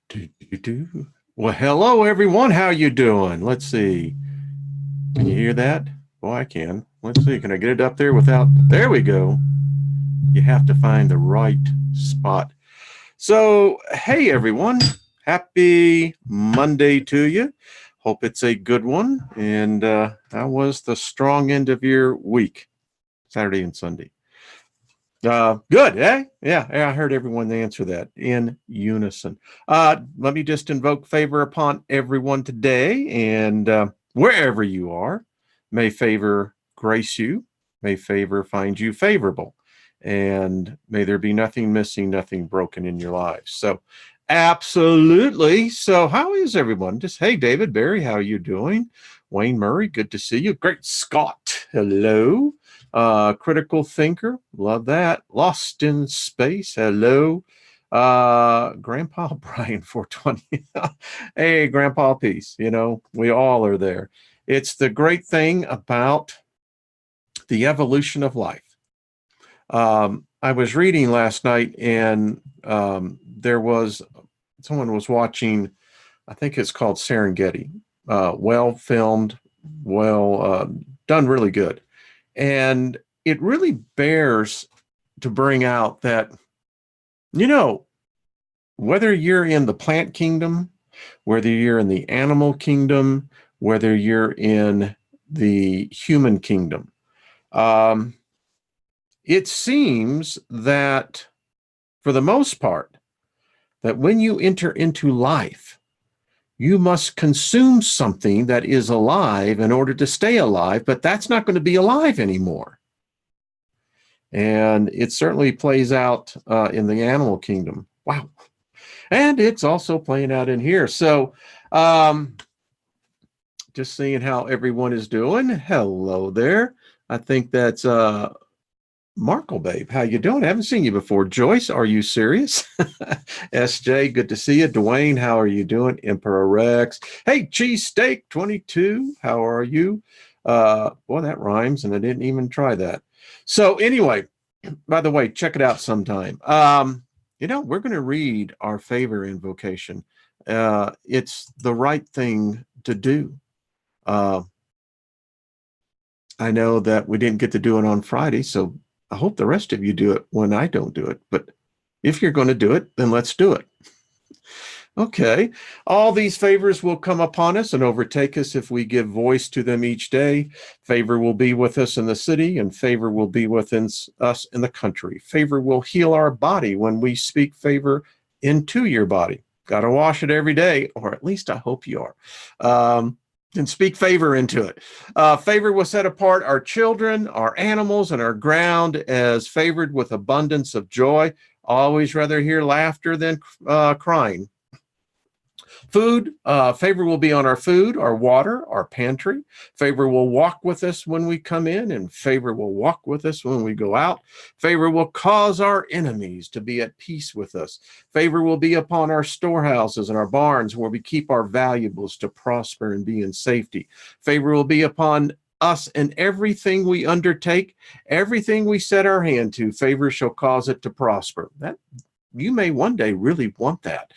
Do. Well, hello everyone. How you doing? Let's see. Can you hear that? Oh, I can. Let's see. Can I get it up there without? There we go. You have to find the right spot. So, hey everyone. Happy Monday to you. Hope it's a good one. And how was the strong end of your week? Saturday and Sunday. Good, eh? Yeah, I heard everyone answer that in unison. Let me just invoke favor upon everyone today, and wherever you are, may favor grace you, may favor find you favorable, and may there be nothing missing, nothing broken in your lives. So, absolutely. So, how is everyone? Just hey, David Barry, how are you doing? Wayne Murray, good to see you. Great Scott, hello. Critical thinker, love that. Lost in space, hello. Grandpa Brian 420. Hey, Grandpa Peace. We all are there. It's the great thing about the evolution of life. I was reading last night, and someone was watching, I think it's called Serengeti. Well filmed, well done, really good. And it really bears to bring out that, whether you're in the plant kingdom, whether you're in the animal kingdom, whether you're in the human kingdom, it seems that for the most part, that when you enter into life, you must consume something that is alive in order to stay alive, but that's not going to be alive anymore. And it certainly plays out in the animal kingdom. Wow. And it's also playing out in here. So just seeing how everyone is doing. Hello there. I think that's Markle Babe. How you doing? I haven't seen you before. Joyce, are you serious? SJ, good to see you. Dwayne, how are you doing? Emperor Rex. Hey, Cheesesteak 22, how are you? Boy, that rhymes, and I didn't even try that. So anyway, by the way, check it out sometime. We're going to read our favor invocation. It's the right thing to do. I know that we didn't get to do it on Friday, so I hope the rest of you do it when I don't do it. But if you're going to do it, then let's do it. Okay. All these favors will come upon us and overtake us if we give voice to them each day. Favor will be with us in the city, and favor will be within us in the country. Favor will heal our body when we speak favor into your body. Got to wash it every day, or at least I hope you are. And speak favor into it. Favor will set apart our children, our animals, and our ground as favored with abundance of joy. Always rather hear laughter than crying. Food, favor will be on our food, our water, our pantry. Favor will walk with us when we come in, and favor will walk with us when we go out. Favor will cause our enemies to be at peace with us. Favor will be upon our storehouses and our barns where we keep our valuables to prosper and be in safety. Favor will be upon us in everything we undertake, everything we set our hand to. Favor shall cause it to prosper. That you may one day really want that.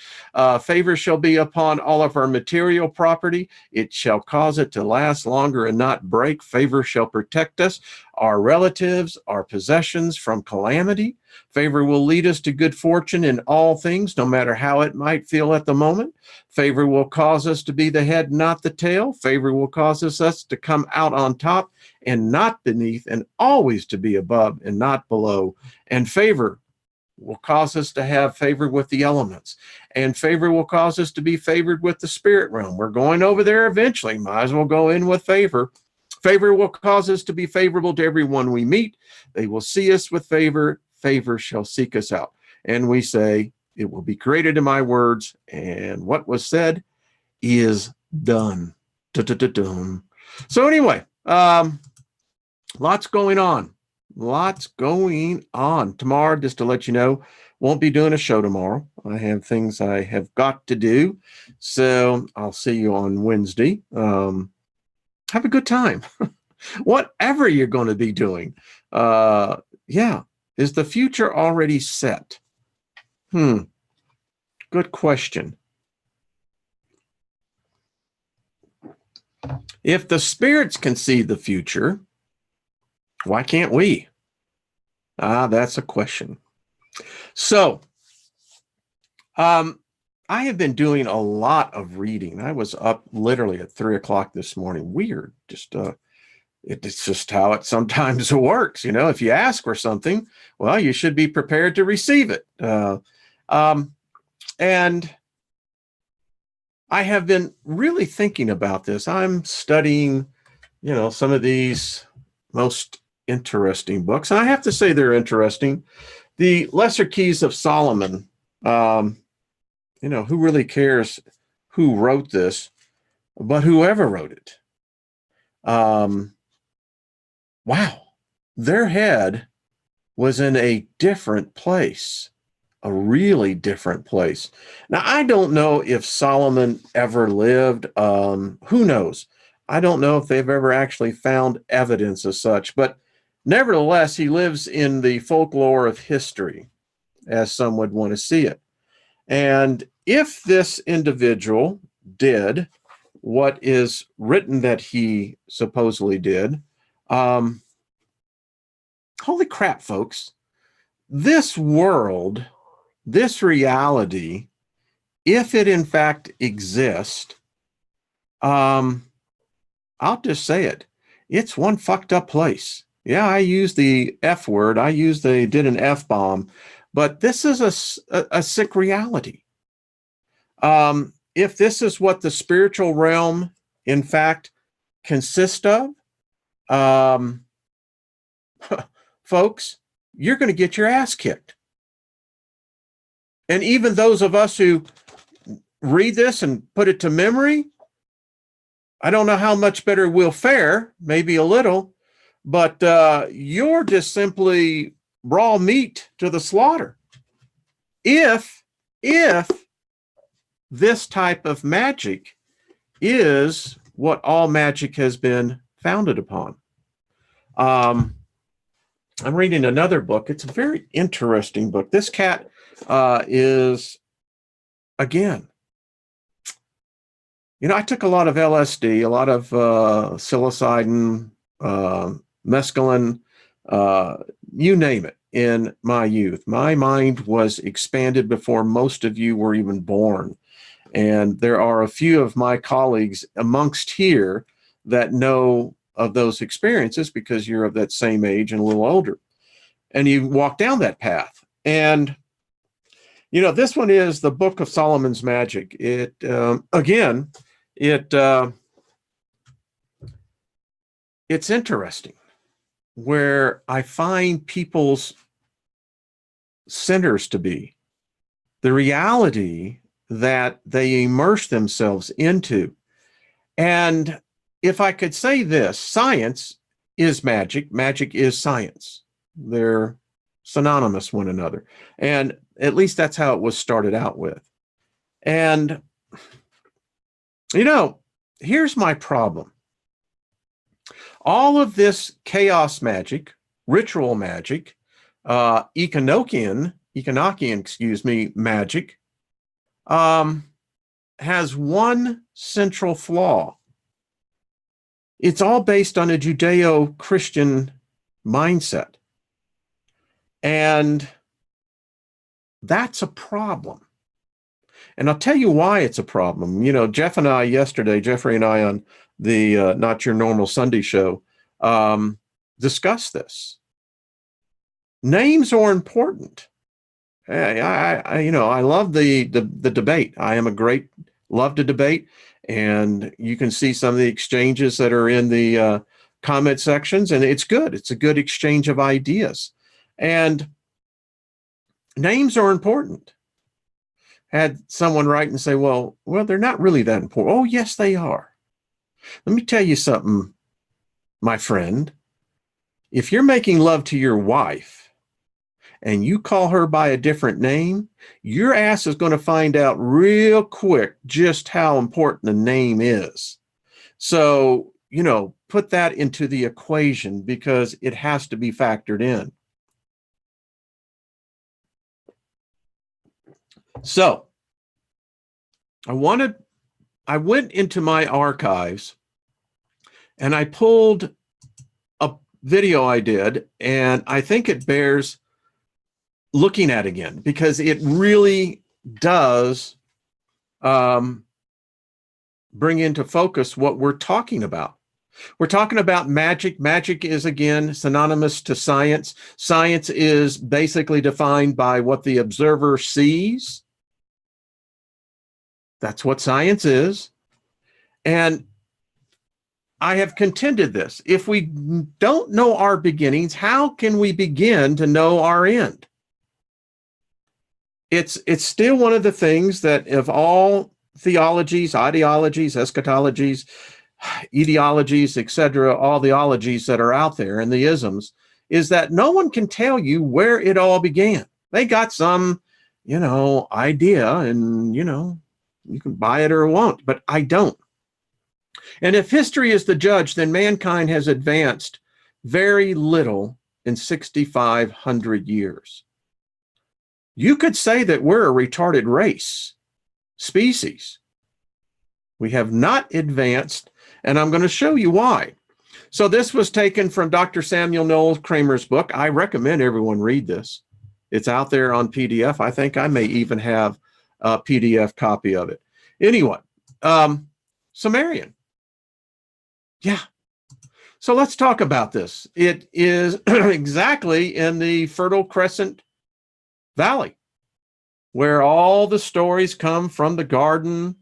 Favor shall be upon all of our material property. It shall cause it to last longer and not break. Favor shall protect us, our relatives, our possessions from calamity. Favor will lead us to good fortune in all things, no matter how it might feel at the moment. Favor will cause us to be the head, not the tail. Favor will cause us to come out on top and not beneath, and always to be above and not below. And favor will cause us to have favor with the elements, and favor will cause us to be favored with the spirit realm. We're going over there eventually. Might as well go in with favor. Favor will cause us to be favorable to everyone we meet. They will see us with favor. Favor shall seek us out. And we say, it will be created in my words, and what was said is done. Da-da-da-dum. So anyway, lots going on. Lots going on. Tomorrow, just to let you know, won't be doing a show tomorrow. I have things I have got to do. So I'll see you on Wednesday. Have a good time. Whatever you're going to be doing. Yeah. Is the future already set? Good question. If the spirits can see the future, why can't we? That's a question. So, I have been doing a lot of reading. I was up literally at 3 o'clock this morning. Weird. It's just how it sometimes works. If you ask for something, well, you should be prepared to receive it. And I have been really thinking about this. I'm studying, some of these most interesting books. And I have to say they're interesting. The Lesser Keys of Solomon, who really cares who wrote this, but whoever wrote it. Wow, their head was in a different place, a really different place. Now, I don't know if Solomon ever lived. Who knows? I don't know if they've ever actually found evidence of such, but nevertheless, he lives in the folklore of history, as some would want to see it. And if this individual did what is written that he supposedly did, holy crap, folks, this world, this reality, if it in fact exists, I'll just say it, it's one fucked up place. Yeah, I use the F word. Did an F bomb, but this is a sick reality. If this is what the spiritual realm, in fact, consists of, folks, you're going to get your ass kicked. And even those of us who read this and put it to memory, I don't know how much better we'll fare, maybe a little, but you're just simply raw meat to the slaughter. If this type of magic is what all magic has been founded upon. I'm reading another book. It's a very interesting book. This cat is, again, I took a lot of LSD, a lot of psilocybin, mescaline, you name it, in my youth. My mind was expanded before most of you were even born. And there are a few of my colleagues amongst here that know of those experiences because you're of that same age and a little older. And you walk down that path. And, this one is the Book of Solomon's Magic. It's interesting where I find people's centers to be, the reality that they immerse themselves into. And if I could say this, science is magic, magic is science. They're synonymous one another. And at least that's how it was started out with. And, here's my problem. All of this chaos magic, ritual magic, Enochian, magic, has one central flaw. It's all based on a Judeo-Christian mindset. And that's a problem. And I'll tell you why it's a problem. Jeffrey and I on the Not Your Normal Sunday show, discussed this. Names are important. I love the debate. Love to debate. And you can see some of the exchanges that are in the comment sections, and it's good. It's a good exchange of ideas. And names are important. Had someone write and say, well, they're not really that important. Oh, yes, they are. Let me tell you something, my friend. If you're making love to your wife and you call her by a different name, your ass is going to find out real quick just how important the name is. So, put that into the equation because it has to be factored in. So, I went into my archives And I pulled a video I did, and I think it bears looking at again, because it really does bring into focus what we're talking about. We're talking about magic. Magic is, again, synonymous to science. Science is basically defined by what the observer sees. That's what science is. And I have contended this. If we don't know our beginnings, how can we begin to know our end? It's still one of the things that, of all theologies, ideologies, eschatologies, ideologies, etc., all the ologies that are out there and the isms, is that no one can tell you where it all began. They got some, idea, and, you can buy it or won't, but I don't. And if history is the judge, then mankind has advanced very little in 6,500 years. You could say that we're a retarded race, species. We have not advanced, and I'm going to show you why. So this was taken from Dr. Samuel Noel Kramer's book. I recommend everyone read this. It's out there on PDF. I think I may even have a PDF copy of it. Anyway, Sumerian. Yeah. So let's talk about this. It is exactly in the Fertile Crescent Valley, where all the stories come from the garden.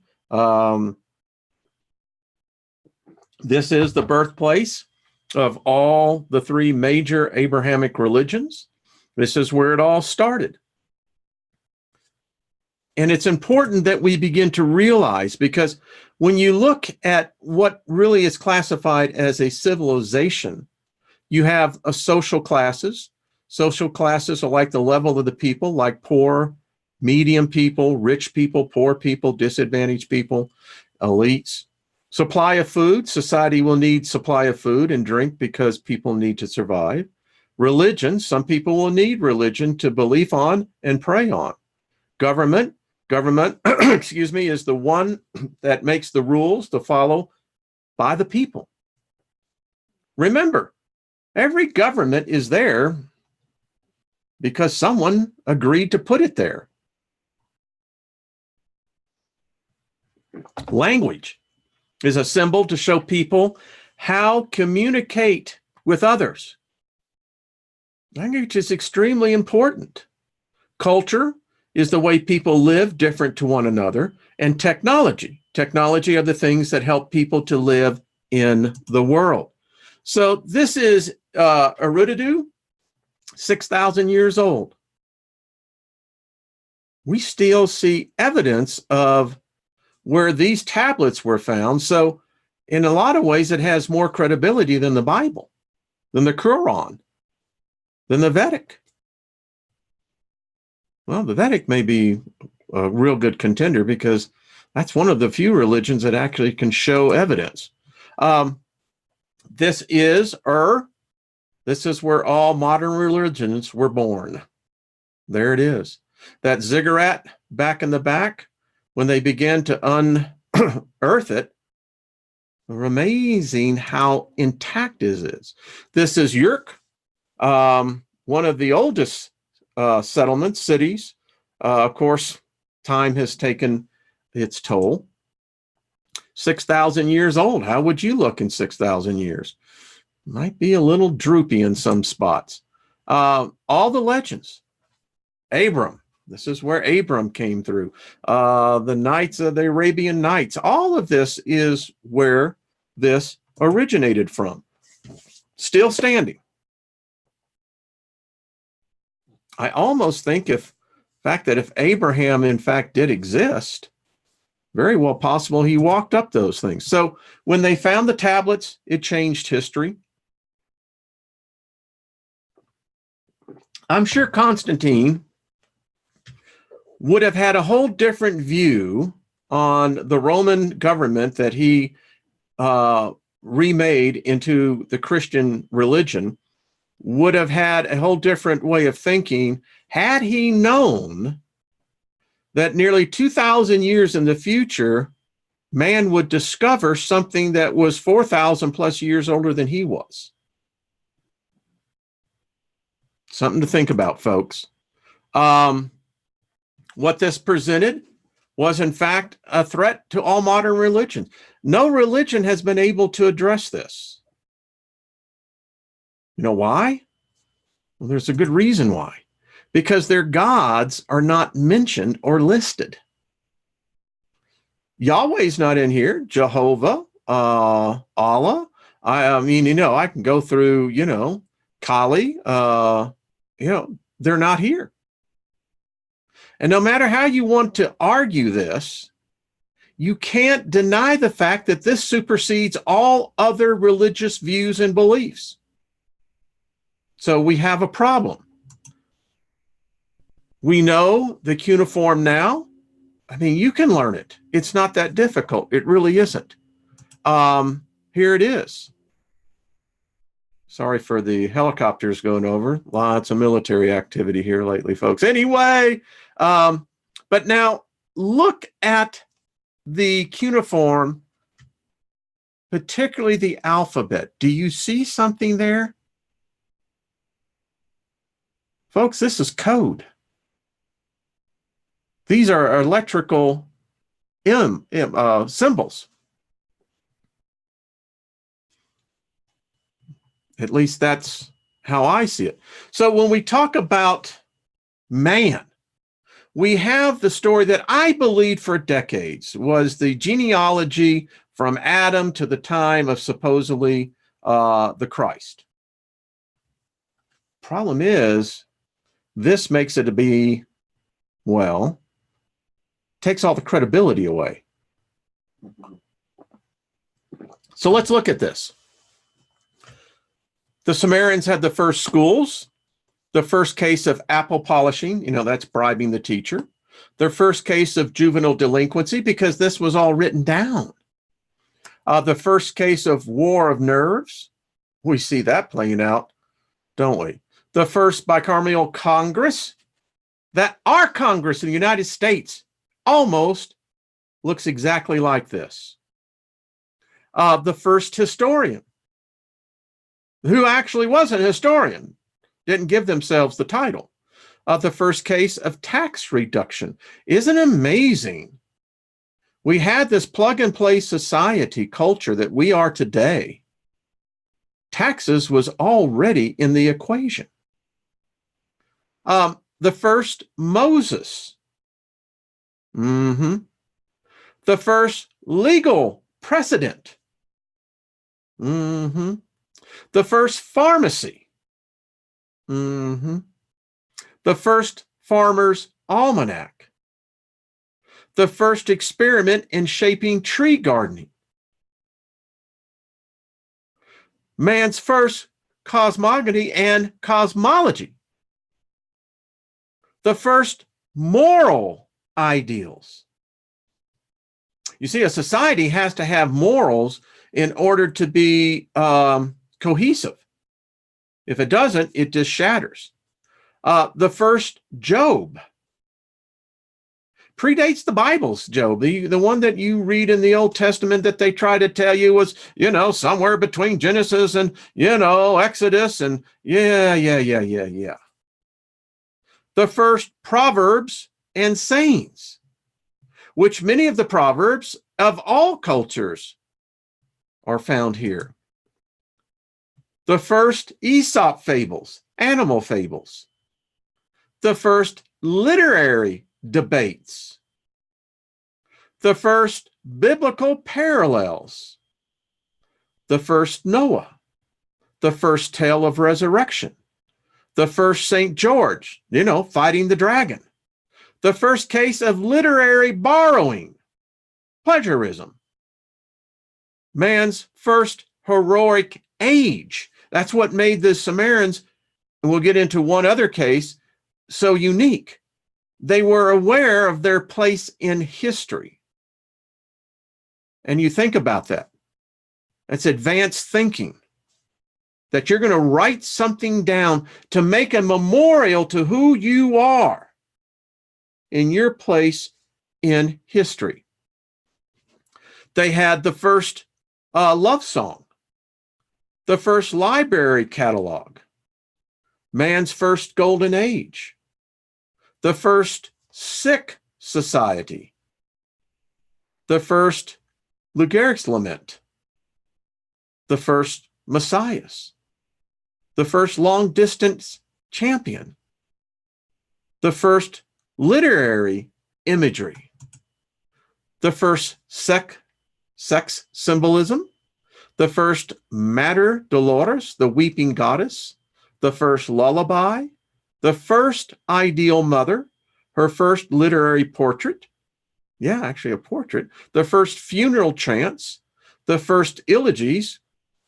This is the birthplace of all the three major Abrahamic religions. This is where it all started. And it's important that we begin to realize, because when you look at what really is classified as a civilization, you have a social classes. Social classes are like the level of the people, like poor, medium people, rich people, poor people, disadvantaged people, elites. Supply of food. Society will need supply of food and drink because people need to survive. Religion. Some people will need religion to believe on and pray on. Government, excuse me, is the one that makes the rules to follow by the people. Remember, every government is there because someone agreed to put it there. Language is a symbol to show people how to communicate with others. Language is extremely important. Culture is the way people live different to one another. And technology. Technology are the things that help people to live in the world. So this is Eridu, 6,000 years old. We still see evidence of where these tablets were found. So in a lot of ways, it has more credibility than the Bible, than the Quran, than the Vedic. Well, the Vedic may be a real good contender because that's one of the few religions that actually can show evidence. This is This is where all modern religions were born. There it is. That ziggurat back in the back, when they began to unearth it, amazing how intact it is. This is Yerk, one of the oldest settlements, cities. Of course, time has taken its toll. 6,000 years old. How would you look in 6,000 years? Might be a little droopy in some spots. All the legends. Abram. This is where Abram came through. The Knights of the Arabian Nights. All of this is where this originated from. Still standing. I almost think if Abraham in fact did exist, very well possible he walked up those things. So when they found the tablets, it changed history. I'm sure Constantine would have had a whole different view on the Roman government that he remade into the Christian religion, would have had a whole different way of thinking had he known that nearly 2,000 years in the future, man would discover something that was 4,000 plus years older than he was. Something to think about, folks. What this presented was, in fact, a threat to all modern religions. No religion has been able to address this. You know why? Well, there's a good reason why. Because their gods are not mentioned or listed. Yahweh's not in here. Jehovah, Allah. I mean, I can go through, Kali. They're not here. And no matter how you want to argue this, you can't deny the fact that this supersedes all other religious views and beliefs. So we have a problem. We know the cuneiform now. I mean, you can learn it. It's not that difficult. It really isn't. Here it is. Sorry for the helicopters going over. Lots of military activity here lately, folks. Anyway, but now look at the cuneiform, particularly the alphabet. Do you see something there? Folks, this is code. These are electrical symbols. At least that's how I see it. So when we talk about man, we have the story that I believed for decades was the genealogy from Adam to the time of supposedly the Christ. Problem is, this makes it to be, well, takes all the credibility away. So let's look at this. The Sumerians had the first schools, the first case of apple polishing, that's bribing the teacher, their first case of juvenile delinquency, because this was all written down. The first case of war of nerves, we see that playing out, don't we? The first bicameral Congress, that our Congress in the United States almost looks exactly like this. The first historian, who actually was a historian, didn't give themselves the title. The first case of tax reduction. Isn't it amazing? We had this plug-and-play society culture that we are today. Taxes was already in the equation. The first Moses. The first legal precedent. The first pharmacy. The first farmer's almanac. The first experiment in shaping tree gardening. Man's first cosmogony and cosmology. The first moral ideals. You see, a society has to have morals in order to be cohesive. If it doesn't, it just shatters. The first Job predates the Bible's Job. The one that you read in the Old Testament that they try to tell you was, somewhere between Genesis and, Exodus and yeah. The first Proverbs and sayings, which many of the Proverbs of all cultures are found here. The first Aesop fables, animal fables. The first literary debates. The first biblical parallels. The first Noah. The first tale of resurrection. The first St. George, fighting the dragon. The first case of literary borrowing, plagiarism. Man's first heroic age. That's what made the Sumerians, and we'll get into one other case, so unique. They were aware of their place in history. And you think about that. That's advanced thinking. That you're going to write something down to make a memorial to who you are in your place in history. They had the first love song, the first library catalog, man's first golden age, the first sick society, the first Lugeric's lament, the first messiahs, the first long distance champion, the first literary imagery, the first sex symbolism, the first Mater Dolores, the weeping goddess, the first lullaby, the first ideal mother, her first literary portrait, yeah, actually a portrait, the first funeral chants, the first elegies,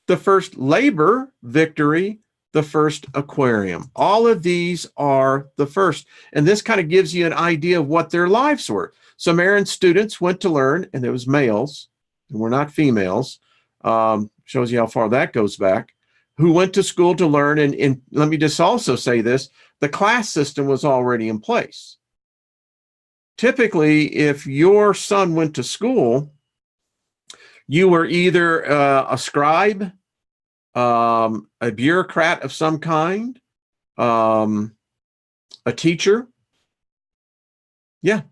the first labor victory, the first aquarium. All of these are the first. And this kind of gives you an idea of what their lives were. Sumerian students went to learn, and it was males, and we're not females. Shows you how far that goes back, who went to school to learn. And let me just also say this, the class system was already in place. Typically, if your son went to school, you were either a scribe, a bureaucrat of some kind, a teacher. Yeah.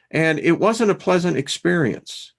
And it wasn't a pleasant experience.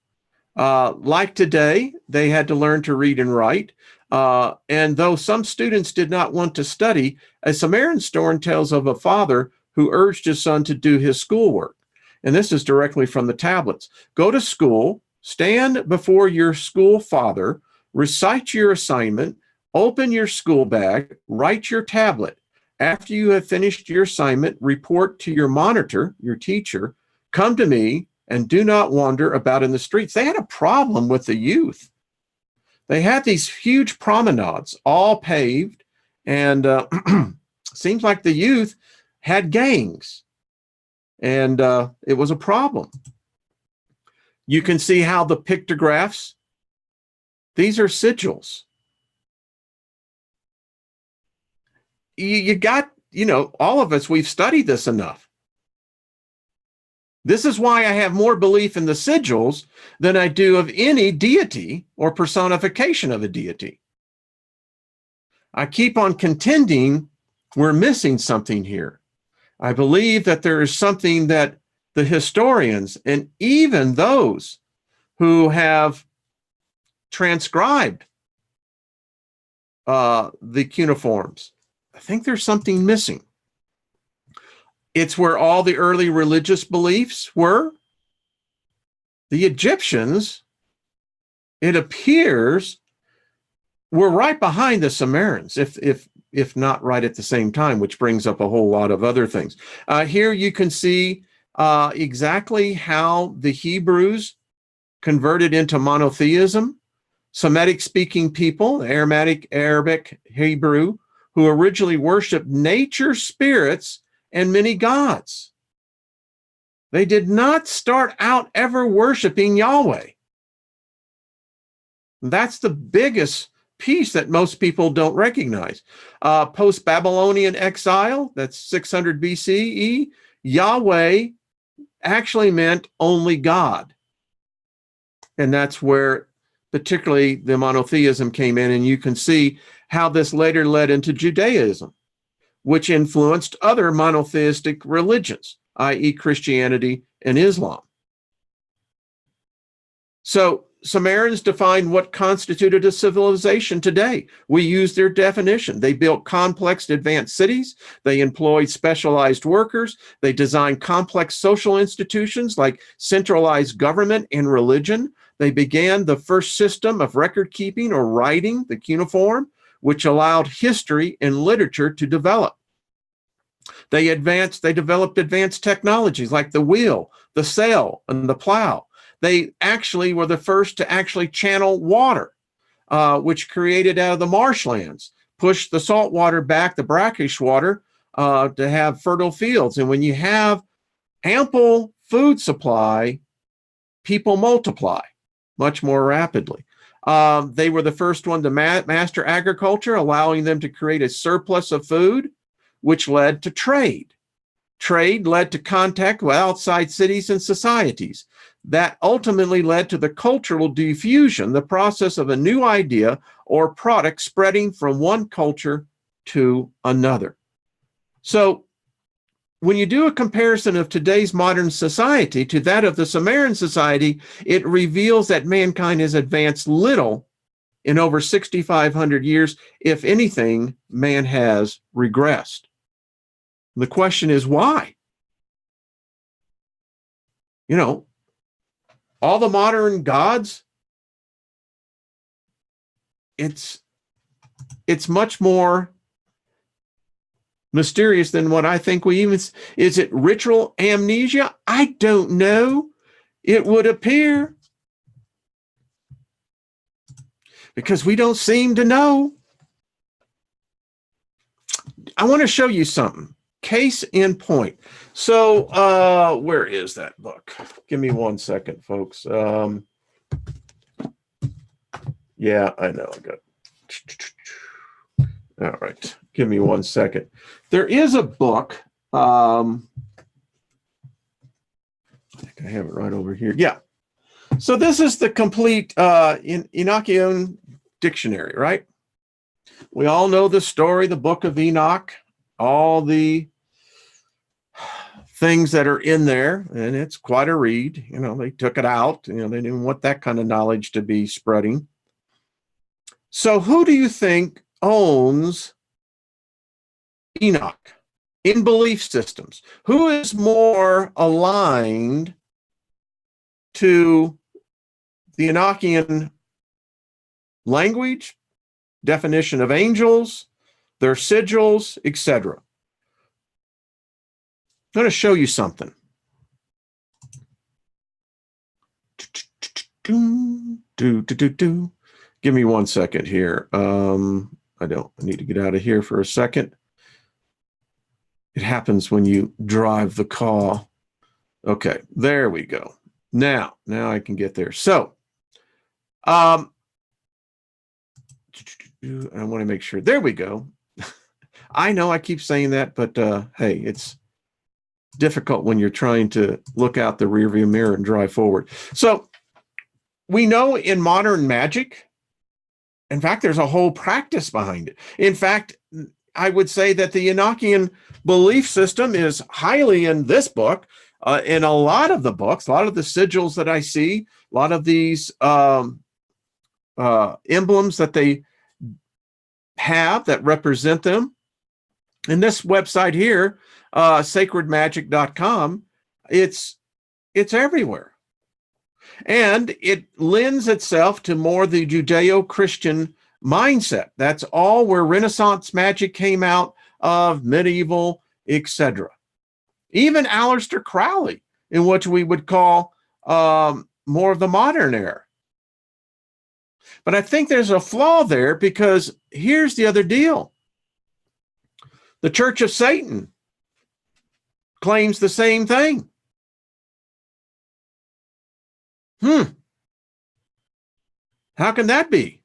Like today, they had to learn to read and write. And though some students did not want to study, a Sumerian story tells of a father who urged his son to do his schoolwork. And this is directly from the tablets. Go to school, stand before your school father, recite your assignment, open your school bag, write your tablet. After you have finished your assignment, report to your monitor, your teacher, come to me, and do not wander about in the streets. They had a problem with the youth. They had these huge promenades, all paved, and seems like the youth had gangs, and it was a problem. You can see how the pictographs, these are sigils. You got, all of us, we've studied this enough. This is why I have more belief in the sigils than I do of any deity or personification of a deity. I keep on contending we're missing something here. I believe that there is something that the historians and even those who have transcribed the cuneiforms, I think there's something missing. It's where all the early religious beliefs were. The Egyptians, it appears, were right behind the Sumerians, if not right at the same time, which brings up a whole lot of other things. Here you can see exactly how the Hebrews converted into monotheism. Semitic-speaking people, Arabic, Hebrew, who originally worshiped nature spirits and many gods. They did not start out ever worshiping Yahweh. That's the biggest piece that most people don't recognize. Post-Babylonian exile, that's 600 BCE, Yahweh actually meant only God. And that's where particularly the monotheism came in, and you can see how this later led into Judaism, which influenced other monotheistic religions, i.e. Christianity and Islam. So Sumerians defined what constituted a civilization today. We use their definition. They built complex, advanced cities. They employed specialized workers. They designed complex social institutions like centralized government and religion. They began the first system of record keeping or writing, the cuneiform, which allowed history and literature to develop. They developed advanced technologies like the wheel, the sail, and the plow. They actually were the first to actually channel water, which created out of the marshlands, pushed the salt water back, the brackish water, to have fertile fields. And when you have ample food supply, people multiply much more rapidly. They were the first one to master agriculture, allowing them to create a surplus of food, which led to trade. Trade led to contact with outside cities and societies. That ultimately led to the cultural diffusion, the process of a new idea or product spreading from one culture to another. So when you do a comparison of today's modern society to that of the Sumerian society, it reveals that mankind has advanced little in over 6,500 years. If anything, man has regressed. The question is why? You know, all the modern gods, it's much more mysterious than what I think we even, is it ritual amnesia? I don't know. It would appear, because we don't seem to know. I want to show you something. Case in point. So where is that book? Give me 1 second, folks. Yeah, I know. I got. All right. Give me 1 second. There is a book. I think I have it right over here. Yeah. So this is the complete Enochian dictionary, right? We all know the story, the book of Enoch, all the things that are in there, and it's quite a read. You know, they took it out. You know, they didn't want that kind of knowledge to be spreading. So who do you think owns Enoch in belief systems? Who is more aligned to the Enochian language, definition of angels, their sigils, etc.? I'm going to show you something. Give me 1 second here. I need to get out of here for a second. It happens when you drive the car. Okay, there we go. Now I can get there. So, I want to make sure. There we go. I know I keep saying that, but hey, it's difficult when you're trying to look out the rearview mirror and drive forward. So we know in modern magic, in fact, there's a whole practice behind it. In fact, I would say that the Enochian belief system is highly in this book, in a lot of the books, a lot of the sigils that I see, a lot of these emblems that they have that represent them. And this website here, sacredmagic.com, it's everywhere. And it lends itself to more the Judeo-Christian mindset. That's all where Renaissance magic came out of, medieval, etc. Even Aleister Crowley, in what we would call more of the modern era. But I think there's a flaw there, because here's the other deal. The Church of Satan claims the same thing. How can that be?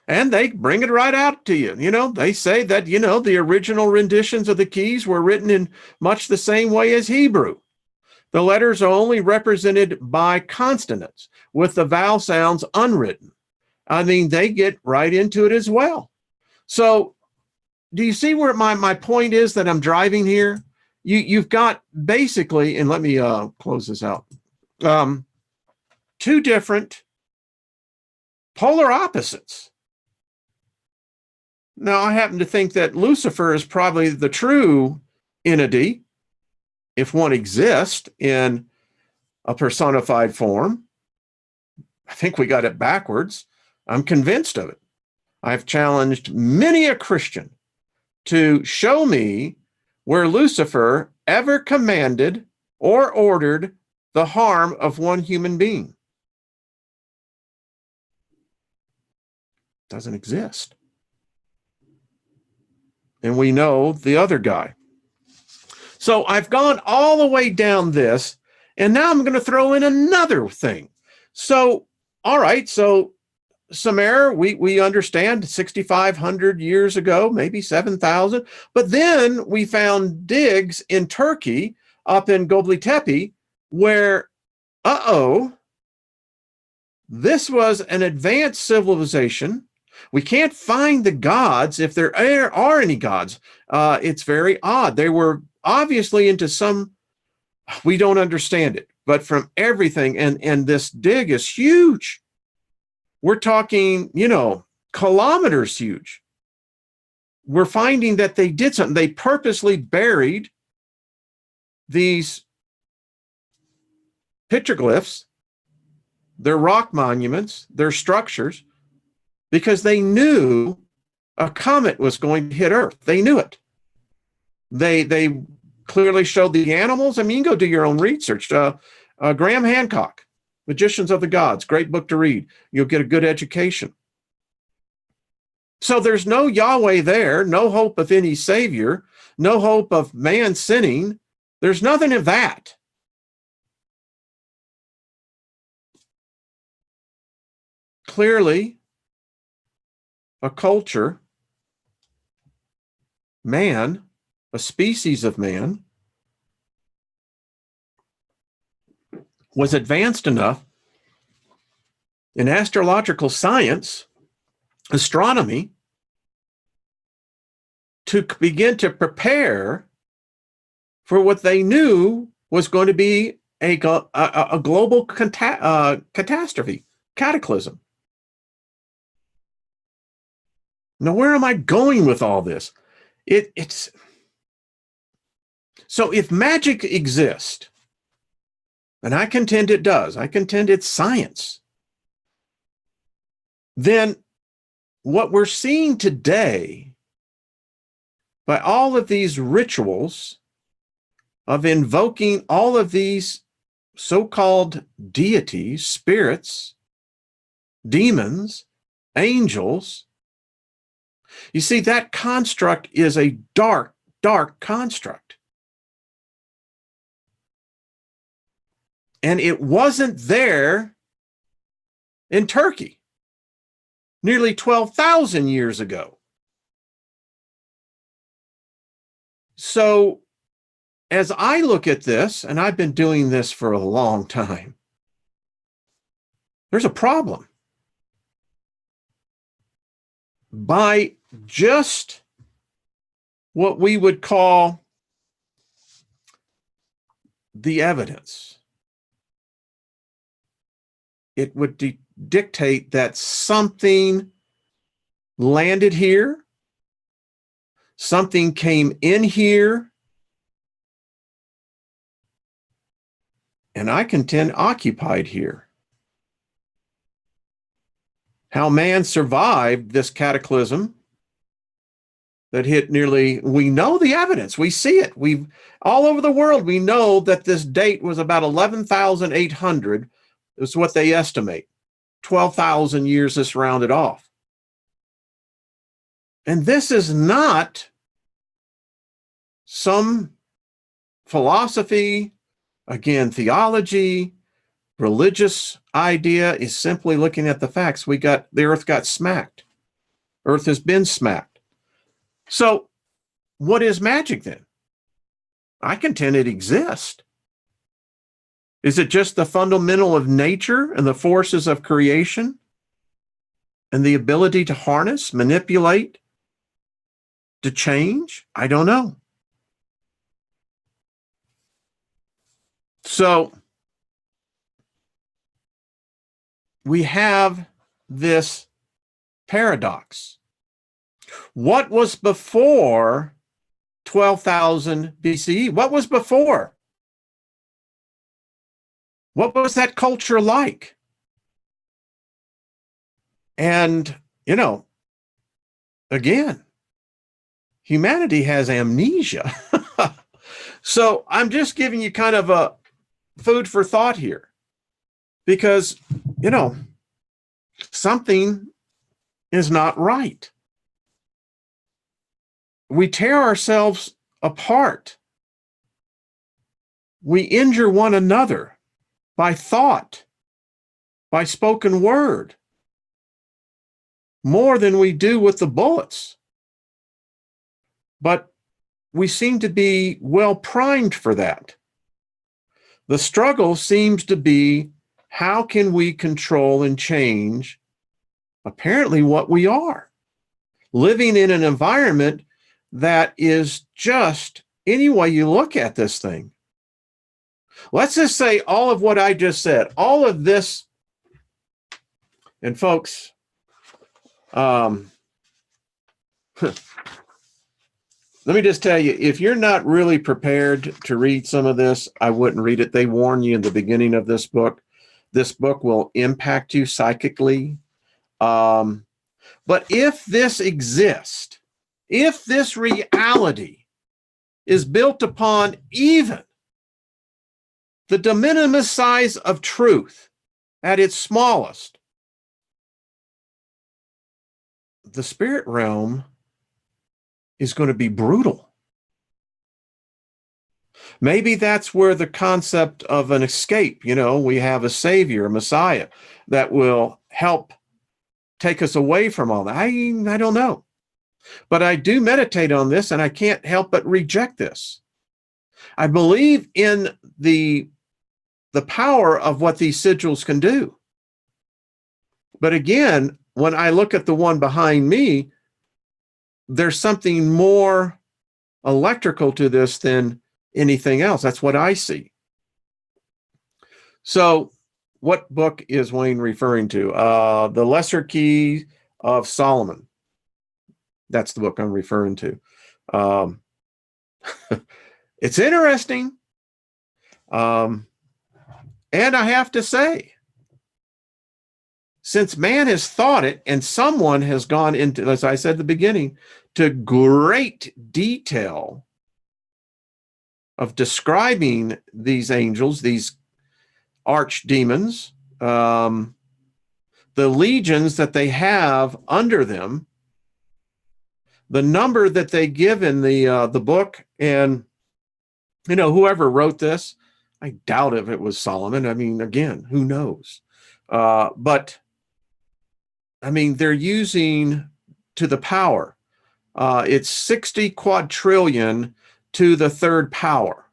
And they bring it right out to you. You know, they say that, you know, the original renditions of the keys were written in much the same way as Hebrew. The letters are only represented by consonants, with the vowel sounds unwritten. I mean, they get right into it as well. So do you see where my point is that I'm driving here? You've got basically, and let me close this out, two different polar opposites. Now, I happen to think that Lucifer is probably the true entity, if one exists in a personified form. I think we got it backwards. I'm convinced of it. I've challenged many a Christian to show me where Lucifer ever commanded or ordered the harm of one human being. Doesn't exist. And we know the other guy. So I've gone all the way down this, and now I'm going to throw in another thing. So, all right, so some error. We understand 6,500 years ago, maybe 7,000. But then we found digs in Turkey up in Göbekli Tepe where, this was an advanced civilization. We can't find the gods, if there are any gods. It's very odd. They were obviously into some, we don't understand it, but from everything. And this dig is huge. We're talking, kilometers huge. We're finding that they did something. They purposely buried these petroglyphs, their rock monuments, their structures, because they knew a comet was going to hit Earth. They knew it. They clearly showed the animals. I mean, you can go do your own research. Graham Hancock, Magicians of the Gods, great book to read. You'll get a good education. So there's no Yahweh there, no hope of any savior, no hope of man sinning. There's nothing of that. Clearly, a culture, man, a species of man, was advanced enough in astrological science, astronomy, to begin to prepare for what they knew was going to be a global catastrophe, cataclysm. Now, where am I going with all this? It's so if magic exists, and I contend it does, I contend it's science, then what we're seeing today by all of these rituals of invoking all of these so-called deities, spirits, demons, angels, you see, that construct is a dark, dark construct. And it wasn't there in Turkey nearly 12,000 years ago. So as I look at this, and I've been doing this for a long time, there's a problem. By just what we would call the evidence, it would dictate that something landed here, something came in here, and I contend occupied here. How man survived this cataclysm that hit nearly, we know the evidence, we see it. We've all over the world, we know that this date was about 11,800 is what they estimate. 12,000 years is rounded off. And this is not some philosophy, again, theology, religious idea, is simply looking at the facts. The earth got smacked. Earth has been smacked. So what is magic then? I contend it exists. Is it just the fundamental of nature and the forces of creation and the ability to harness, manipulate, to change? I don't know. So we have this paradox. What was before 12,000 BCE? What was before? What was that culture like? And, again, humanity has amnesia. So I'm just giving you kind of a food for thought here, because, something is not right. We tear ourselves apart. We injure one another by thought, by spoken word. more than we do with the bullets. But we seem to be well primed for that. The struggle seems to be, how can we control and change apparently what we are? Living in an environment that is just, any way you look at this thing. Let's just say all of what I just said, all of this, and folks, let me just tell you, if you're not really prepared to read some of this, I wouldn't read it. They warn you in the beginning of this book. This book will impact you psychically. But if this exists, if this reality is built upon even the de minimis size of truth at its smallest, the spirit realm is going to be brutal. Maybe that's where the concept of an escape, we have a savior, a Messiah that will help take us away from all that. I don't know. But I do meditate on this, and I can't help but reject this. I believe in the power of what these sigils can do. But again, when I look at the one behind me, there's something more electrical to this than anything else. That's what I see. So what book is Wayne referring to? The Lesser Key of Solomon. That's the book I'm referring to. It's interesting. And I have to say, since man has thought it and someone has gone into, as I said at the beginning, to great detail of describing these angels, these archdemons, the legions that they have under them, the number that they give in the book, and whoever wrote this, I doubt if it was Solomon. I mean, again, who knows? But I mean, they're using to the power. It's 60 quadrillion to the third power.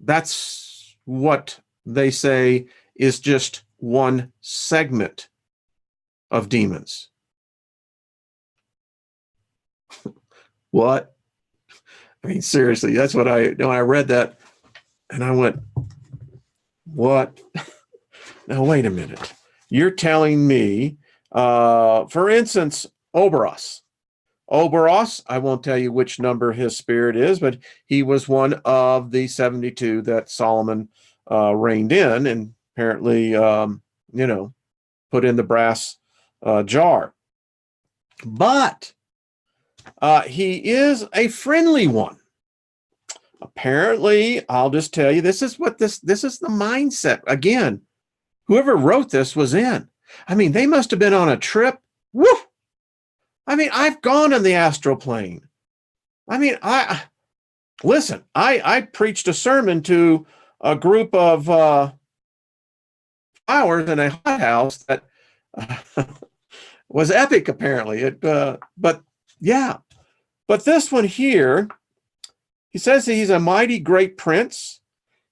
That's what they say is just one segment of demons. What? I mean, seriously, that's what I read that and I went, what? Now, wait a minute. You're telling me, for instance, Oberos, I won't tell you which number his spirit is, but he was one of the 72 that Solomon reigned in and apparently, put in the brass jar. But he is a friendly one. Apparently, I'll just tell you, this is the mindset. Again, whoever wrote this was in. I mean, they must have been on a trip. Woo! I mean, I've gone in the astral plane. I mean, I preached a sermon to a group of flowers in a hothouse that was epic, apparently. But this one here, he says that he's a mighty great prince.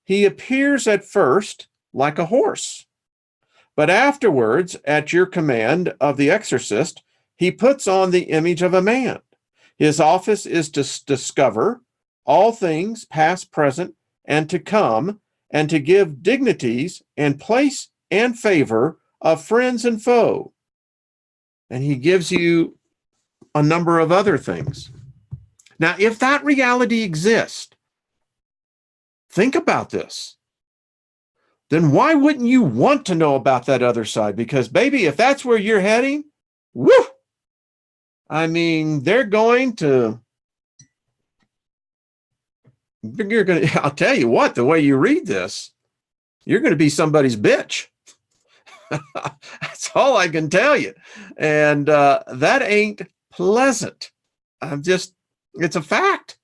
He appears at first like a horse, but afterwards, at your command of the exorcist, he puts on the image of a man. His office is to discover all things past, present, and to come, and to give dignities and place and favor of friends and foe. And he gives you a number of other things. Now, if that reality exists, think about this. Then why wouldn't you want to know about that other side? Because, baby, if that's where you're heading, woo! I mean, I'll tell you what, the way you read this, you're going to be somebody's bitch. That's all I can tell you. And that ain't pleasant. It's a fact.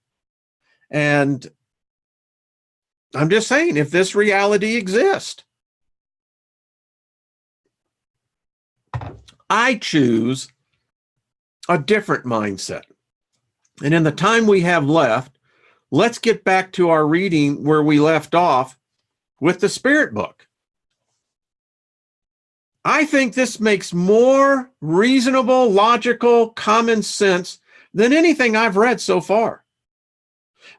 And I'm just saying, if this reality exists, I choose a different mindset. And in the time we have left, let's get back to our reading where we left off with the Spirit book. I think this makes more reasonable, logical, common sense than anything I've read so far.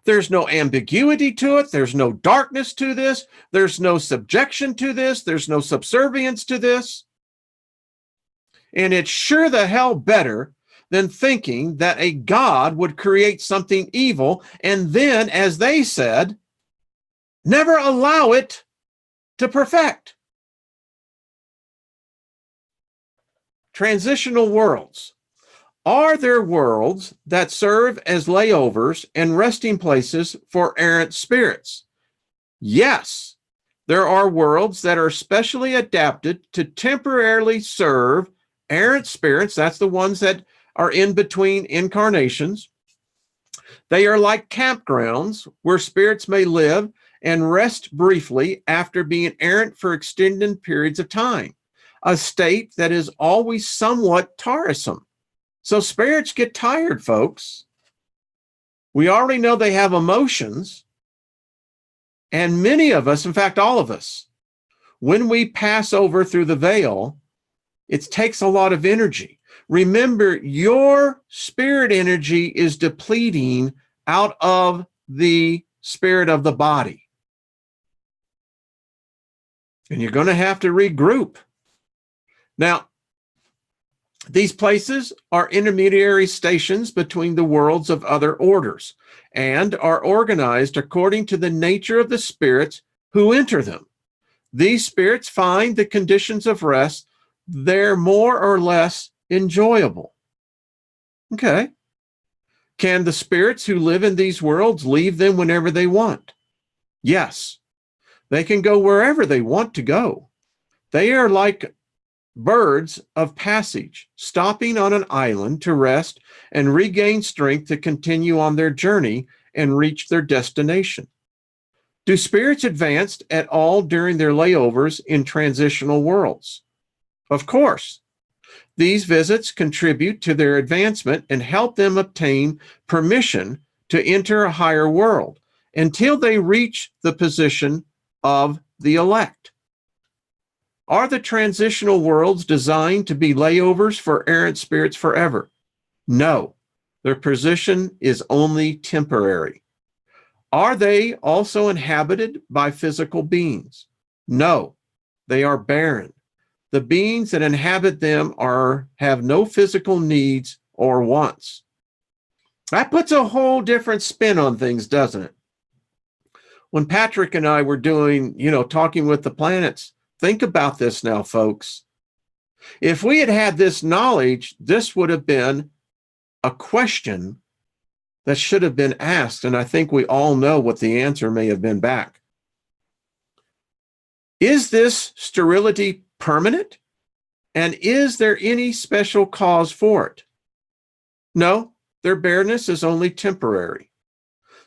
There's no ambiguity to it. There's no darkness to this. There's no subjection to this. There's no subservience to this. And it's sure the hell better than thinking that a God would create something evil and then, as they said, never allow it to perfect. Transitional worlds. Are there worlds that serve as layovers and resting places for errant spirits? Yes, there are worlds that are specially adapted to temporarily serve errant spirits. That's the ones that are in between incarnations. They are like campgrounds where spirits may live and rest briefly after being errant for extended periods of time, a state that is always somewhat tiresome. So spirits get tired, folks. We already know they have emotions. And many of us, in fact, all of us, when we pass over through the veil, it takes a lot of energy. Remember, your spirit energy is depleting out of the spirit of the body. And you're going to have to regroup. Now, these places are intermediary stations between the worlds of other orders and are organized according to the nature of the spirits who enter them. These spirits find the conditions of rest there more or less enjoyable. Okay. Can the spirits who live in these worlds leave them whenever they want? Yes. They can go wherever they want to go. They are like birds of passage, stopping on an island to rest and regain strength to continue on their journey and reach their destination. Do spirits advance at all during their layovers in transitional worlds? Of course. These visits contribute to their advancement and help them obtain permission to enter a higher world until they reach the position of the elect. Are the transitional worlds designed to be layovers for errant spirits forever? No, their position is only temporary. Are they also inhabited by physical beings? No, they are barren. The beings that inhabit them have no physical needs or wants. That puts a whole different spin on things, doesn't it? When Patrick and I were doing, talking with the planets, think about this now, folks. If we had had this knowledge, this would have been a question that should have been asked, and I think we all know what the answer may have been back. Is this sterility permanent? And is there any special cause for it? No, their bareness is only temporary.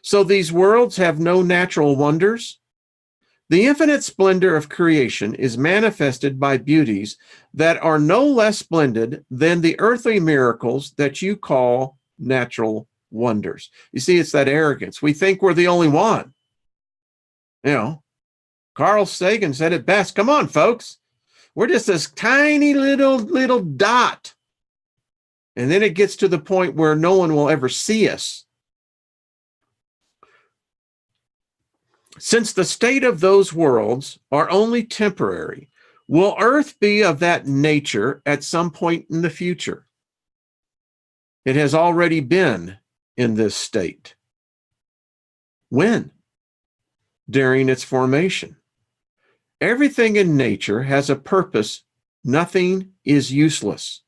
So these worlds have no natural wonders. The infinite splendor of creation is manifested by beauties that are no less splendid than the earthly miracles that you call natural wonders. You see, it's that arrogance. We think we're the only one. Carl Sagan said it best. Come on, folks. We're just this tiny little dot. And then it gets to the point where no one will ever see us. Since the state of those worlds are only temporary, will Earth be of that nature at some point in the future? It has already been in this state. When? During its formation. Everything in nature has a purpose. Nothing is useless.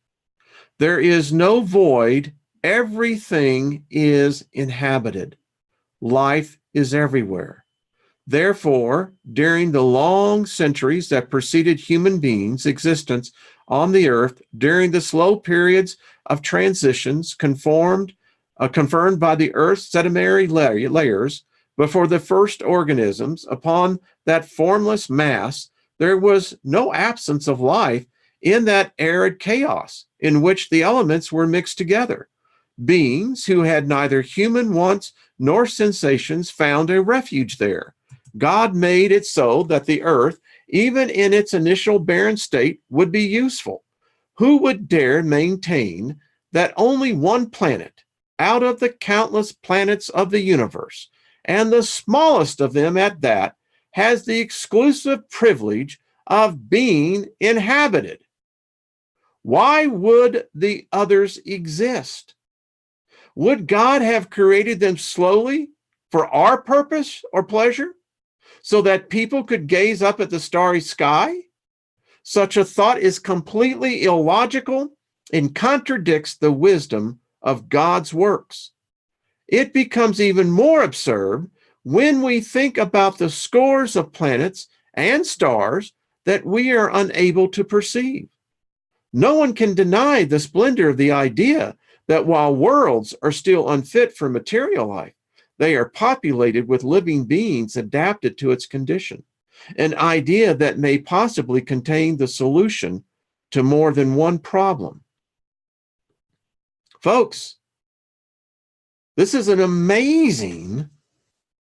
There is no void. Everything is inhabited. Life is everywhere. Therefore, during the long centuries that preceded human beings' existence on the earth, during the slow periods of transitions confirmed by the earth's sedimentary layers, before the first organisms upon that formless mass, there was no absence of life in that arid chaos in which the elements were mixed together. Beings who had neither human wants nor sensations found a refuge there. God made it so that the earth, even in its initial barren state, would be useful. Who would dare maintain that only one planet out of the countless planets of the universe, and the smallest of them at that, has the exclusive privilege of being inhabited? Why would the others exist? Would God have created them slowly for our purpose or pleasure, so that people could gaze up at the starry sky? Such a thought is completely illogical and contradicts the wisdom of God's works. It becomes even more absurd when we think about the scores of planets and stars that we are unable to perceive. No one can deny the splendor of the idea that while worlds are still unfit for material life, they are populated with living beings adapted to its condition, an idea that may possibly contain the solution to more than one problem. Folks, this is an amazing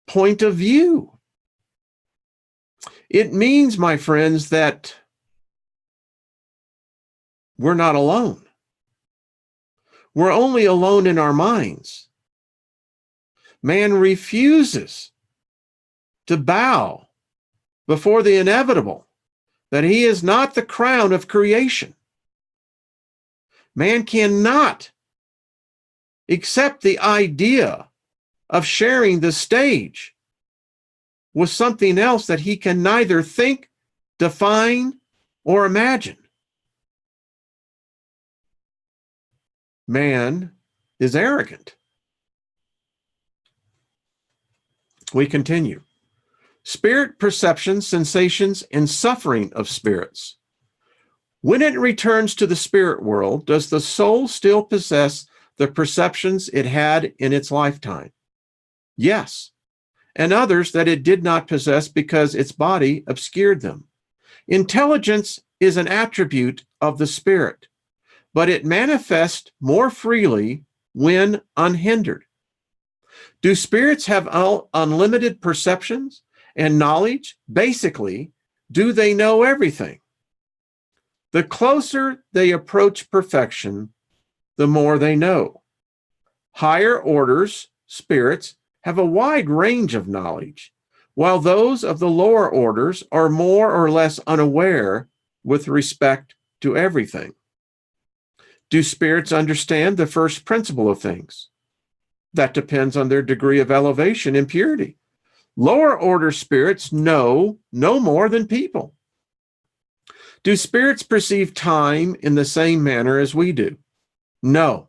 point of view. It means, my friends, that we're not alone. We're only alone in our minds. Man refuses to bow before the inevitable, that he is not the crown of creation. Man cannot accept the idea of sharing the stage with something else that he can neither think, define, or imagine. Man is arrogant. We continue. Spirit perceptions, sensations, and suffering of spirits. When it returns to the spirit world, does the soul still possess the perceptions it had in its lifetime? Yes, and others that it did not possess because its body obscured them. Intelligence is an attribute of the spirit, but it manifests more freely when unhindered. Do spirits have unlimited perceptions and knowledge? Basically, do they know everything? The closer they approach perfection, the more they know. Higher orders, spirits, have a wide range of knowledge, while those of the lower orders are more or less unaware with respect to everything. Do spirits understand the first principle of things? That depends on their degree of elevation and purity. Lower order spirits know no more than people. Do spirits perceive time in the same manner as we do? No.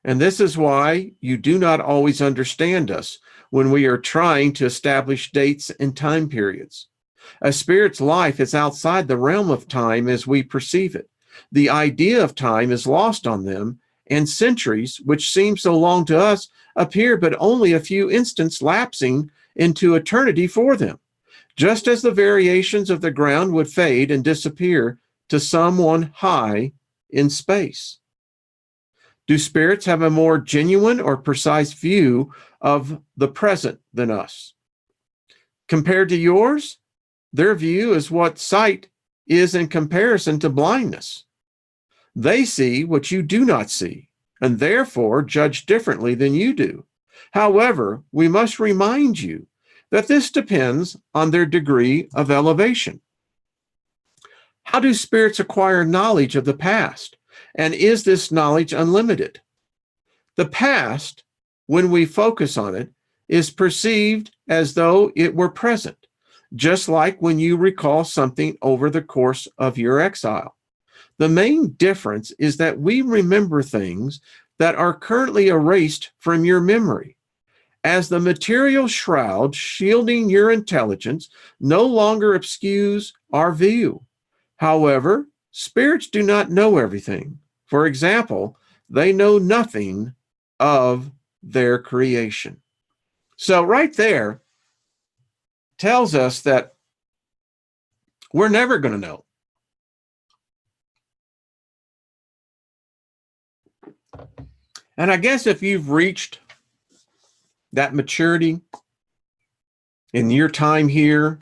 And this is why you do not always understand us when we are trying to establish dates and time periods. A spirit's life is outside the realm of time as we perceive it. The idea of time is lost on them, and centuries, which seem so long to us, appear but only a few instants lapsing into eternity for them, just as the variations of the ground would fade and disappear to someone high in space. Do spirits have a more genuine or precise view of the present than us? Compared to yours, their view is what sight is in comparison to blindness. They see what you do not see, and therefore judge differently than you do. However, we must remind you that this depends on their degree of elevation. How do spirits acquire knowledge of the past? And is this knowledge unlimited? The past, when we focus on it, is perceived as though it were present, just like when you recall something over the course of your exile. The main difference is that we remember things that are currently erased from your memory. As the material shroud shielding your intelligence no longer obscures our view. However, spirits do not know everything. For example, they know nothing of their creation. So right there tells us that we're never going to know. And I guess if you've reached that maturity in your time here,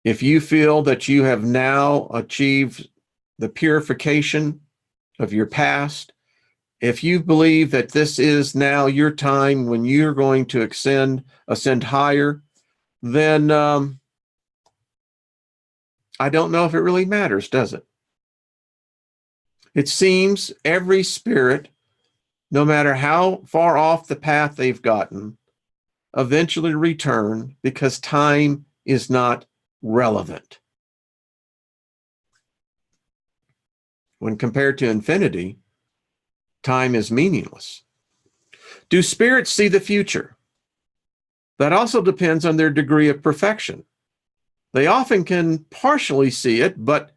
if you feel that you have now achieved the purification of your past, if you believe that this is now your time when you're going to ascend higher, then I don't know if it really matters, does it? It seems every spirit, no matter how far off the path they've gotten, eventually return because time is not relevant. When compared to infinity, time is meaningless. Do spirits see the future? That also depends on their degree of perfection. They often can partially see it, but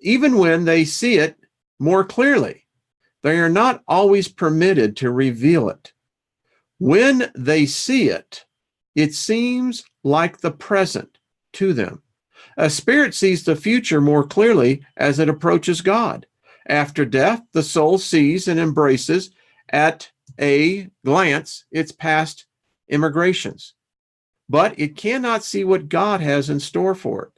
even when they see it more clearly, they are not always permitted to reveal it. When they see it, it seems like the present to them. A spirit sees the future more clearly as it approaches God. After death, the soul sees and embraces at a glance its past immigrations, but it cannot see what God has in store for it.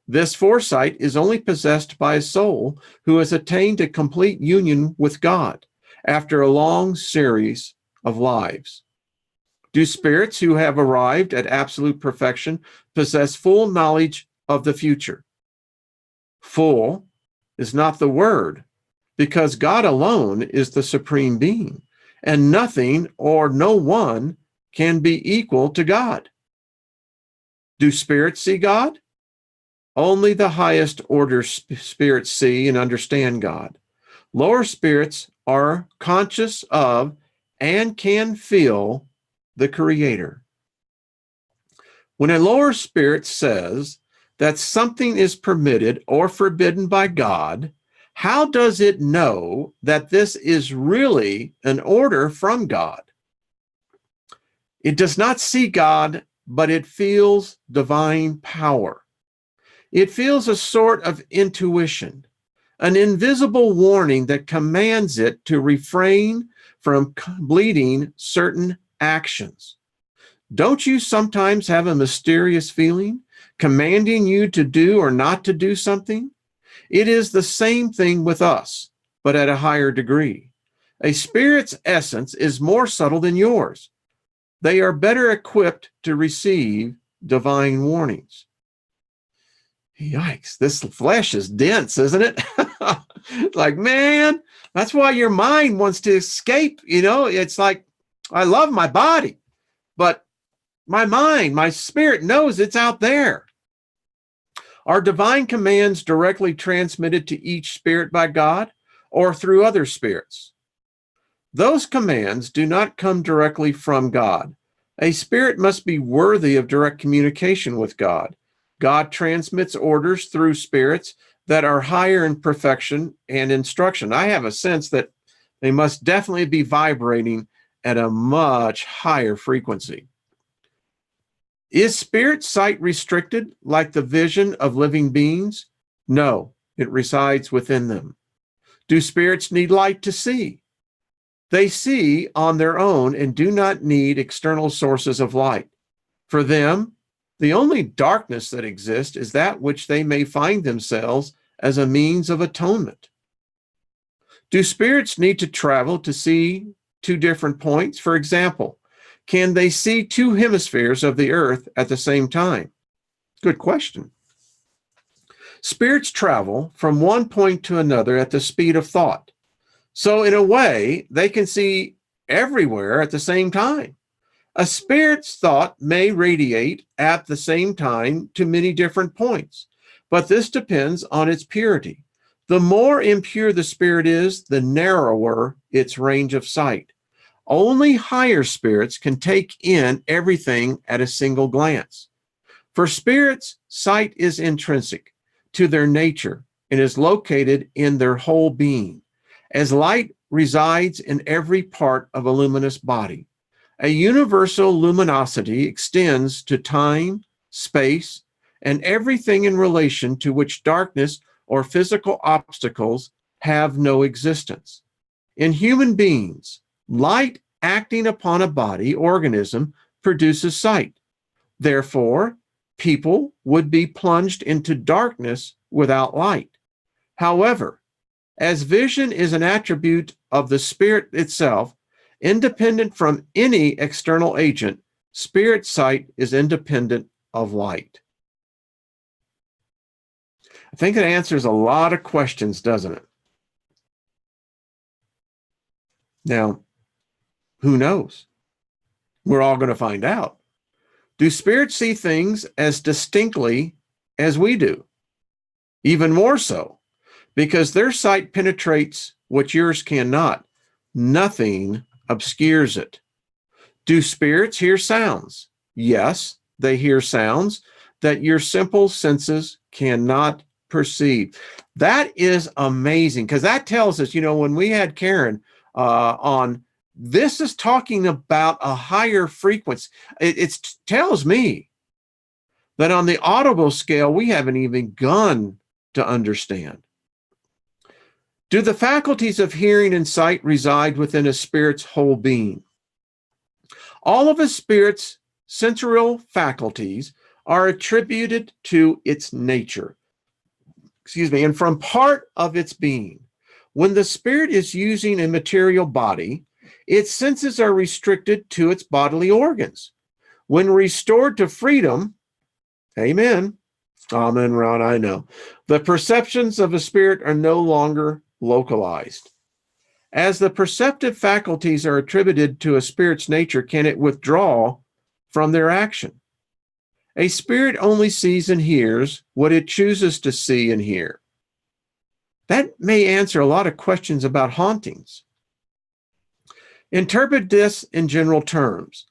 This foresight is only possessed by a soul who has attained a complete union with God after a long series of lives. Do spirits who have arrived at absolute perfection possess full knowledge of the future? Full is not the word, because God alone is the supreme being, and nothing or no one can be equal to God. Do spirits see God? Only the highest order spirits see and understand God. Lower spirits are conscious of and can feel the Creator. When a lower spirit says that something is permitted or forbidden by God, how does it know that this is really an order from God? It does not see God, but it feels divine power. It feels a sort of intuition, an invisible warning that commands it to refrain from completing certain actions. Don't you sometimes have a mysterious feeling commanding you to do or not to do something? It is the same thing with us, but at a higher degree. A spirit's essence is more subtle than yours. They are better equipped to receive divine warnings. Yikes, this flesh is dense, isn't it? Like, man, that's why your mind wants to escape. It's like, I love my body, but my mind, my spirit knows it's out there. Are divine commands directly transmitted to each spirit by God or through other spirits? Those commands do not come directly from God. A spirit must be worthy of direct communication with God. God transmits orders through spirits that are higher in perfection and instruction. I have a sense that they must definitely be vibrating at a much higher frequency. Is spirit sight restricted like the vision of living beings? No, it resides within them. Do spirits need light to see? They see on their own and do not need external sources of light. For them, the only darkness that exists is that which they may find themselves as a means of atonement. Do spirits need to travel to see two different points? For example, can they see two hemispheres of the earth at the same time? Good question. Spirits travel from one point to another at the speed of thought. So in a way, they can see everywhere at the same time. A spirit's thought may radiate at the same time to many different points, but this depends on its purity. The more impure the spirit is, the narrower its range of sight. Only higher spirits can take in everything at a single glance. For spirits, sight is intrinsic to their nature and is located in their whole being, as light resides in every part of a luminous body. A universal luminosity extends to time, space, and everything in relation to which darkness or physical obstacles have no existence. In human beings, light acting upon a body organism produces sight. Therefore, people would be plunged into darkness without light. However, as vision is an attribute of the spirit itself, independent from any external agent, spirit sight is independent of light. I think it answers a lot of questions, doesn't it? Now, who knows? We're all going to find out. Do spirits see things as distinctly as we do? Even more so, because their sight penetrates what yours cannot. Nothing obscures it. Do spirits hear sounds? Yes, they hear sounds that your simple senses cannot perceive. That is amazing, because that tells us, when we had Karen on, this is talking about a higher frequency. It tells me that on the audible scale, we haven't even begun to understand. Do the faculties of hearing and sight reside within a spirit's whole being? All of a spirit's sensorial faculties are attributed to its nature, and from part of its being. When the spirit is using a material body, its senses are restricted to its bodily organs. When restored to freedom, amen, amen, Ron, I know, the perceptions of a spirit are no longer localized. As the perceptive faculties are attributed to a spirit's nature, can it withdraw from their action? A spirit only sees and hears what it chooses to see and hear. That may answer a lot of questions about hauntings. Interpret this in general terms,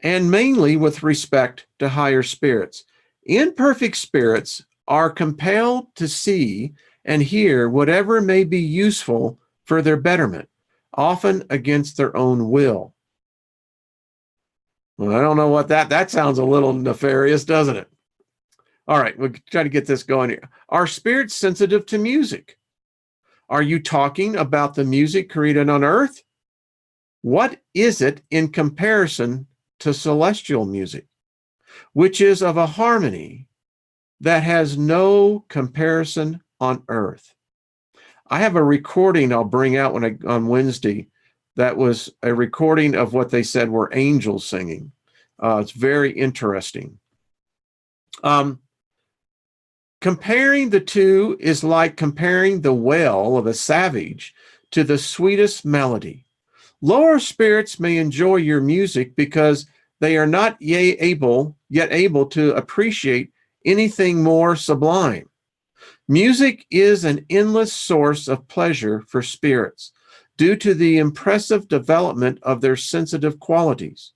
and mainly with respect to higher spirits. Imperfect spirits are compelled to see and hear whatever may be useful for their betterment, often against their own will. Well, I don't know what that sounds a little nefarious, doesn't it? All right, we'll try to get this going here. Are spirits sensitive to music? Are you talking about the music created on earth? What is it in comparison to celestial music, which is of a harmony that has no comparison on earth? I have a recording I'll bring out on Wednesday that was a recording of what they said were angels singing. It's very interesting. Comparing the two is like comparing the wail of a savage to the sweetest melody. Lower spirits may enjoy your music because they are not yet able to appreciate anything more sublime. Music is an endless source of pleasure for spirits due to the impressive development of their sensitive qualities.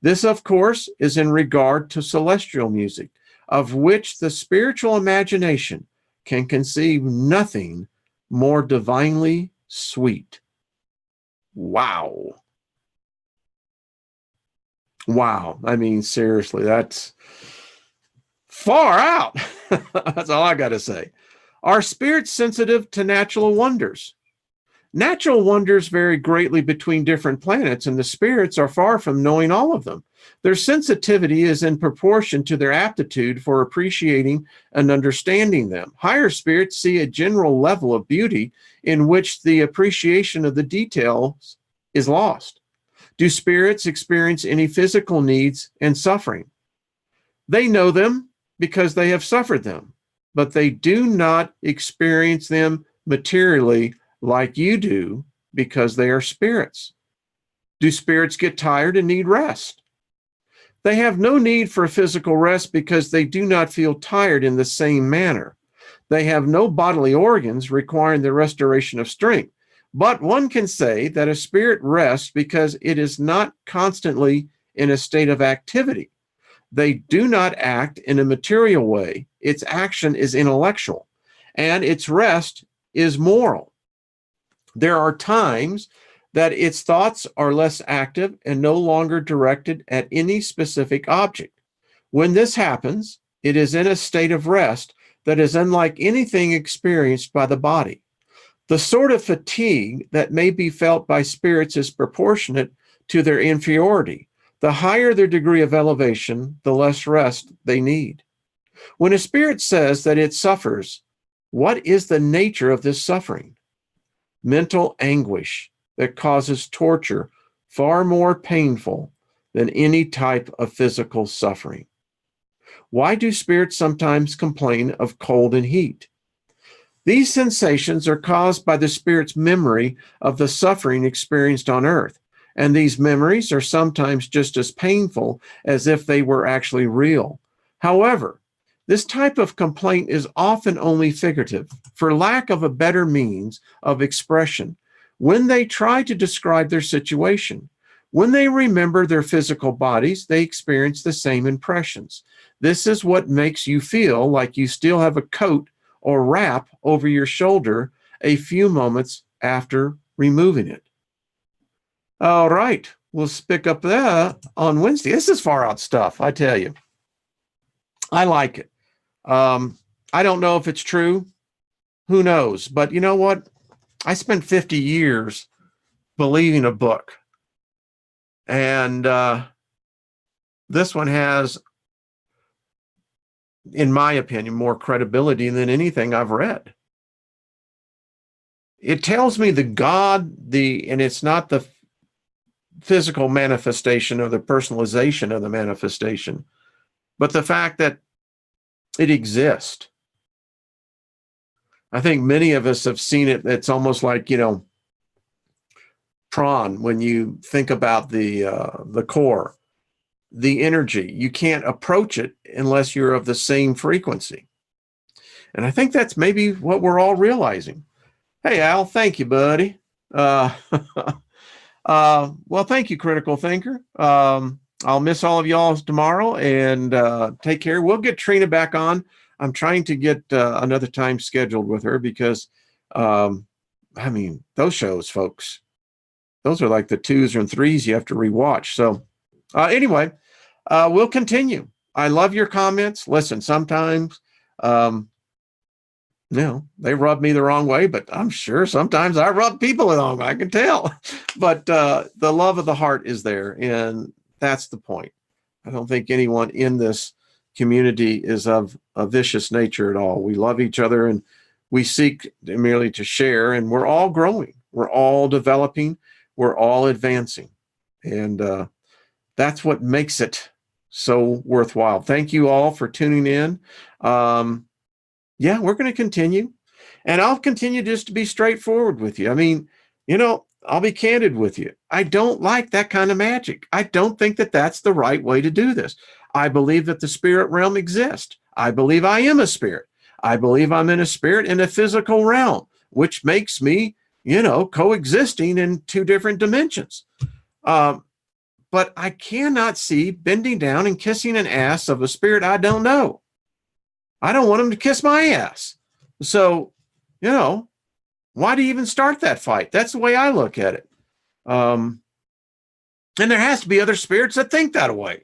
This, of course, is in regard to celestial music, of which the spiritual imagination can conceive nothing more divinely sweet. Wow. Wow. I mean, seriously, that's far out. That's all I got to say. Are spirits sensitive to natural wonders? Natural wonders vary greatly between different planets, and the spirits are far from knowing all of them. Their sensitivity is in proportion to their aptitude for appreciating and understanding them. Higher spirits see a general level of beauty in which the appreciation of the details is lost. Do spirits experience any physical needs and suffering? They know them because they have suffered them, but they do not experience them materially like you do because they are spirits. Do spirits get tired and need rest? They have no need for physical rest because they do not feel tired in the same manner. They have no bodily organs requiring the restoration of strength. But one can say that a spirit rests because it is not constantly in a state of activity. They do not act in a material way. Its action is intellectual, and its rest is moral. There are times that its thoughts are less active and no longer directed at any specific object. When this happens, it is in a state of rest that is unlike anything experienced by the body. The sort of fatigue that may be felt by spirits is proportionate to their inferiority. The higher their degree of elevation, the less rest they need. When a spirit says that it suffers, what is the nature of this suffering? Mental anguish that causes torture far more painful than any type of physical suffering. Why do spirits sometimes complain of cold and heat? These sensations are caused by the spirit's memory of the suffering experienced on earth, and these memories are sometimes just as painful as if they were actually real. However, this type of complaint is often only figurative, for lack of a better means of expression, when they try to describe their situation. When they remember their physical bodies, they experience the same impressions. This is what makes you feel like you still have a coat or wrap over your shoulder a few moments after removing it. All right, we'll pick up that on Wednesday. This is far out stuff, I tell you. I like it. I don't know if it's true. Who knows? But you know what? I spent 50 years believing a book. And this one has, in my opinion, more credibility than anything I've read. It tells me and it's not the physical manifestation or the personalization of the manifestation, but the fact that it exists. I think many of us have seen it. It's almost like, Tron, when you think about the core, the energy, you can't approach it unless you're of the same frequency. And I think that's maybe what we're all realizing. Hey, Al, thank you, buddy. Well, thank you, Critical Thinker. I'll miss all of y'all tomorrow, and take care. We'll get Trina back on. I'm trying to get another time scheduled with her because, those shows, folks, those are like the 2s and 3s you have to rewatch. So anyway, we'll continue. I love your comments. Listen, sometimes, they rub me the wrong way, but I'm sure sometimes I rub people the wrong way. I can tell. But the love of the heart is there, and that's the point. I don't think anyone in this community is of a vicious nature at all. We love each other, and we seek merely to share, and we're all growing. We're all developing. We're all advancing. And that's what makes it so worthwhile. Thank you all for tuning in. We're going to continue, and I'll continue just to be straightforward with you. I'll be candid with you. I don't like that kind of magic. I don't think that that's the right way to do this. I believe that the spirit realm exists. I believe I am a spirit. I believe I'm in a spirit in a physical realm, which makes me, coexisting in 2 different dimensions. But I cannot see bending down and kissing an ass of a spirit I don't know. I don't want him to kiss my ass. So, why do you even start that fight? That's the way I look at it. And there has to be other spirits that think that way.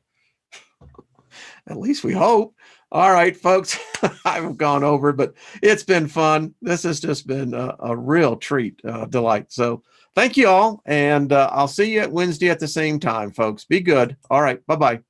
At least we hope. All right, folks, I've gone over, but it's been fun. This has just been a real treat, delight. So thank you all. And I'll see you at Wednesday at the same time, folks. Be good. All right. Bye-bye.